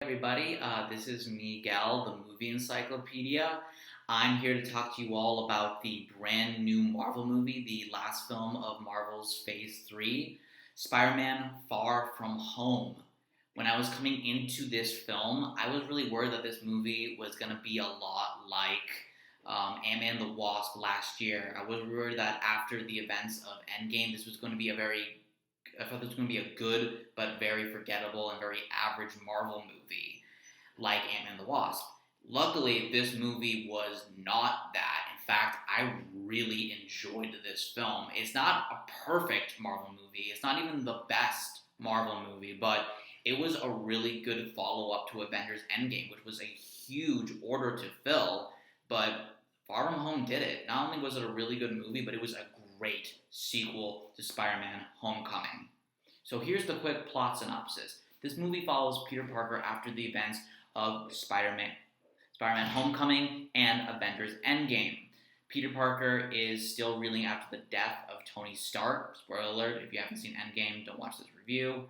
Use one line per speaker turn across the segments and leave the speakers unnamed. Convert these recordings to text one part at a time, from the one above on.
Everybody. This is Miguel, the movie encyclopedia. I'm here to talk to you all about the brand new Marvel movie, the last film of Marvel's Phase 3, Spider-Man Far From Home. When I was coming into this film, I was really worried that this movie was going to be a lot like Ant-Man the Wasp last year. I was worried that after the events of Endgame, this was going to be I thought this was going to be a good but very forgettable and very average Marvel movie like Ant-Man the Wasp. Luckily, this movie was not that. In fact, I really enjoyed this film. It's not a perfect Marvel movie. It's not even the best Marvel movie, but it was a really good follow-up to Avengers Endgame, which was a huge order to fill, but Far From Home did it. Not only was it a really good movie, but it was a great sequel to Spider-Man Homecoming. So here's the quick plot synopsis. This movie follows Peter Parker after the events of Spider-Man Homecoming and Avengers Endgame. Peter Parker is still reeling after the death of Tony Stark. Spoiler alert, if you haven't seen Endgame, don't watch this review.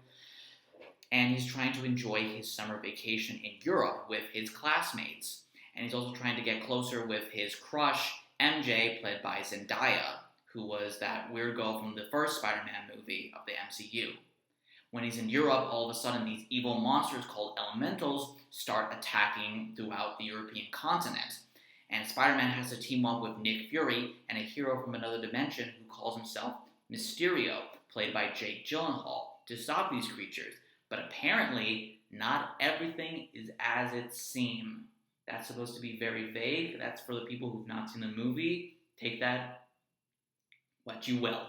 And he's trying to enjoy his summer vacation in Europe with his classmates. And he's also trying to get closer with his crush, MJ, played by Zendaya, who was that weird girl from the first Spider-Man movie of the MCU. When he's in Europe, all of a sudden these evil monsters called elementals start attacking throughout the European continent. And Spider-Man has to team up with Nick Fury and a hero from another dimension who calls himself Mysterio, played by Jake Gyllenhaal, to stop these creatures. But apparently, not everything is as it seems. That's supposed to be very vague. That's for the people who've not seen the movie. Take that what you will.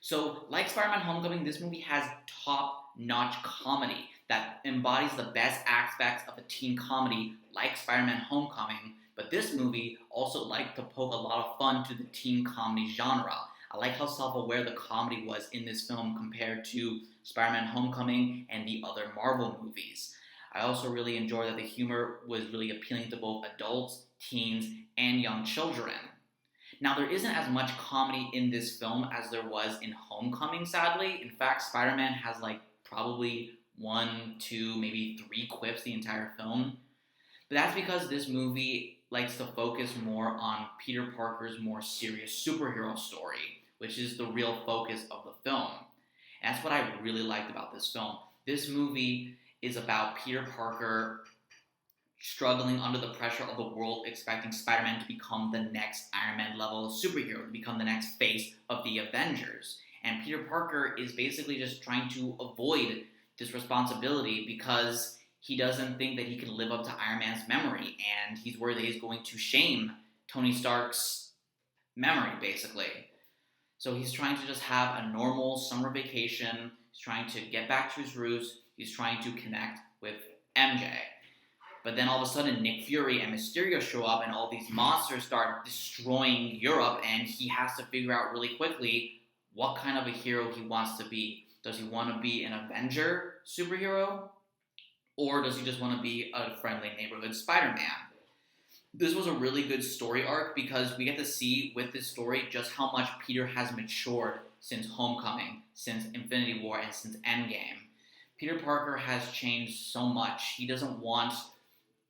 So, like Spider-Man Homecoming, this movie has top-notch comedy that embodies the best aspects of a teen comedy like Spider-Man Homecoming, but this movie also liked to poke a lot of fun to the teen comedy genre. I like how self-aware the comedy was in this film compared to Spider-Man Homecoming and the other Marvel movies. I also really enjoy that the humor was really appealing to both adults, teens, and young children. Now, there isn't as much comedy in this film as there was in Homecoming, sadly. In fact, Spider-Man has probably one, two, maybe three quips the entire film. But that's because this movie likes to focus more on Peter Parker's more serious superhero story, which is the real focus of the film. And that's what I really liked about this film. This movie is about Peter Parker struggling under the pressure of the world, expecting Spider-Man to become the next Iron Man level superhero, to become the next face of the Avengers. And Peter Parker is basically just trying to avoid this responsibility because he doesn't think that he can live up to Iron Man's memory, and he's worried that he's going to shame Tony Stark's memory, basically. So he's trying to just have a normal summer vacation. He's trying to get back to his roots. He's trying to connect with MJ. But then all of a sudden, Nick Fury and Mysterio show up, and all these monsters start destroying Europe, and he has to figure out really quickly what kind of a hero he wants to be. Does he want to be an Avenger superhero? Or does he just want to be a friendly neighborhood Spider-Man? This was a really good story arc because we get to see with this story just how much Peter has matured since Homecoming, since Infinity War, and since Endgame. Peter Parker has changed so much. He doesn't want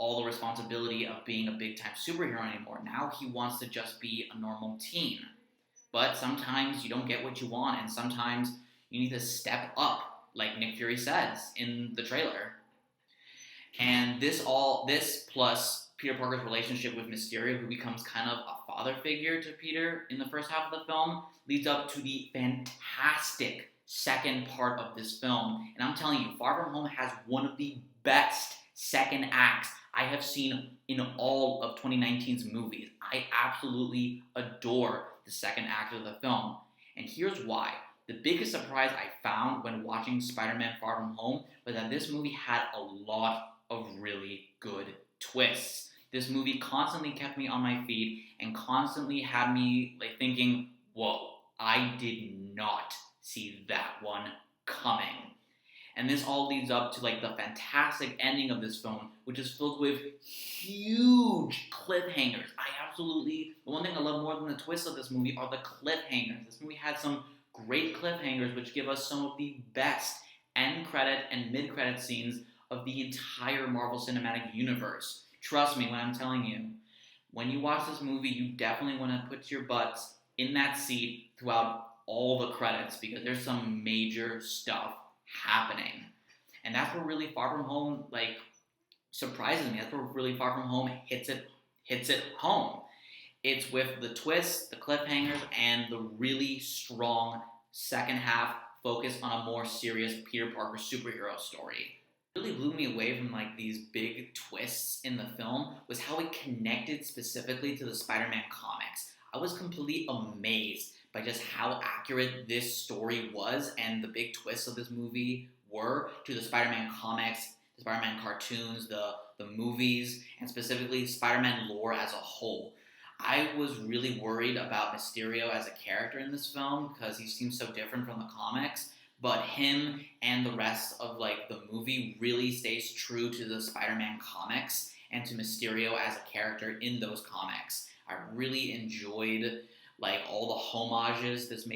all the responsibility of being a big-time superhero anymore. Now he wants to just be a normal teen. But sometimes you don't get what you want, and sometimes you need to step up, like Nick Fury says in the trailer. And this plus Peter Parker's relationship with Mysterio, who becomes kind of a father figure to Peter in the first half of the film, leads up to the fantastic second part of this film. And I'm telling you, Far From Home has one of the best second acts I have seen in all of 2019's movies. I absolutely adore the second act of the film. And here's why. The biggest surprise I found when watching Spider-Man Far From Home was that this movie had a lot of really good twists. This movie constantly kept me on my feet and constantly had me thinking, whoa, I did not see that one coming. And this all leads up to the fantastic ending of this film, which is filled with huge cliffhangers. The one thing I love more than the twists of this movie are the cliffhangers. This movie had some great cliffhangers which give us some of the best end credit and mid credit scenes of the entire Marvel Cinematic Universe. Trust me when I'm telling you. When you watch this movie, you definitely want to put your butts in that seat throughout all the credits because there's some major stuff happening. And that's what really Far From Home surprises me. That's where Really Far From Home hits it home. It's with the twists, the cliffhangers, and the really strong second half focus on a more serious Peter Parker superhero story. What really blew me away from these big twists in the film was how it connected specifically to the Spider-Man comics. I was completely amazed by just how accurate this story was and the big twists of this movie were to the Spider-Man comics, the Spider-Man cartoons, the movies, and specifically Spider-Man lore as a whole. I was really worried about Mysterio as a character in this film because he seems so different from the comics, but him and the rest of the movie really stays true to the Spider-Man comics and to Mysterio as a character in those comics. I really enjoyed all the homages this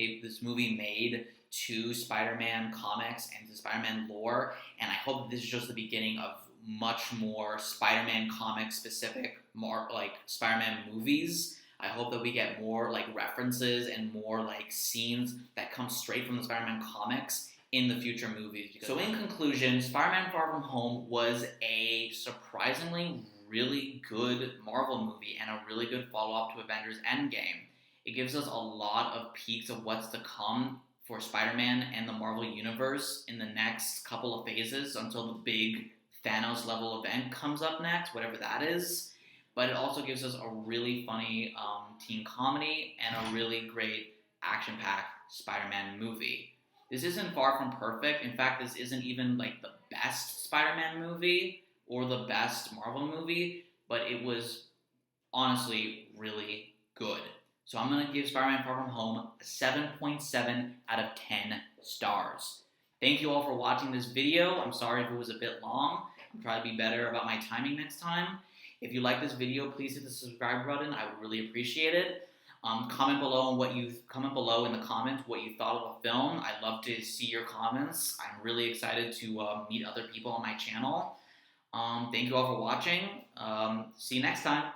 movie made to Spider-Man comics and to Spider-Man lore, and I hope this is just the beginning of much more Spider-Man comic specific, more Spider-Man movies. I hope that we get more references and more scenes that come straight from the Spider-Man comics in the future movies. So in conclusion, Spider-Man Far From Home was a surprisingly really good Marvel movie and a really good follow-up to Avengers Endgame. It gives us a lot of peeks of what's to come for Spider-Man and the Marvel Universe in the next couple of phases until the big Thanos level event comes up next, whatever that is. But it also gives us a really funny teen comedy and a really great action-packed Spider-Man movie. This isn't far from perfect. In fact, this isn't even the best Spider-Man movie or the best Marvel movie, but it was honestly really good. So I'm going to give Spider-Man Far From Home a 7.7 out of 10 stars. Thank you all for watching this video. I'm sorry if it was a bit long. I'll try to be better about my timing next time. If you like this video, please hit the subscribe button. I would really appreciate it. Comment below in the comments what you thought of the film. I'd love to see your comments. I'm really excited to meet other people on my channel. Thank you all for watching. See you next time.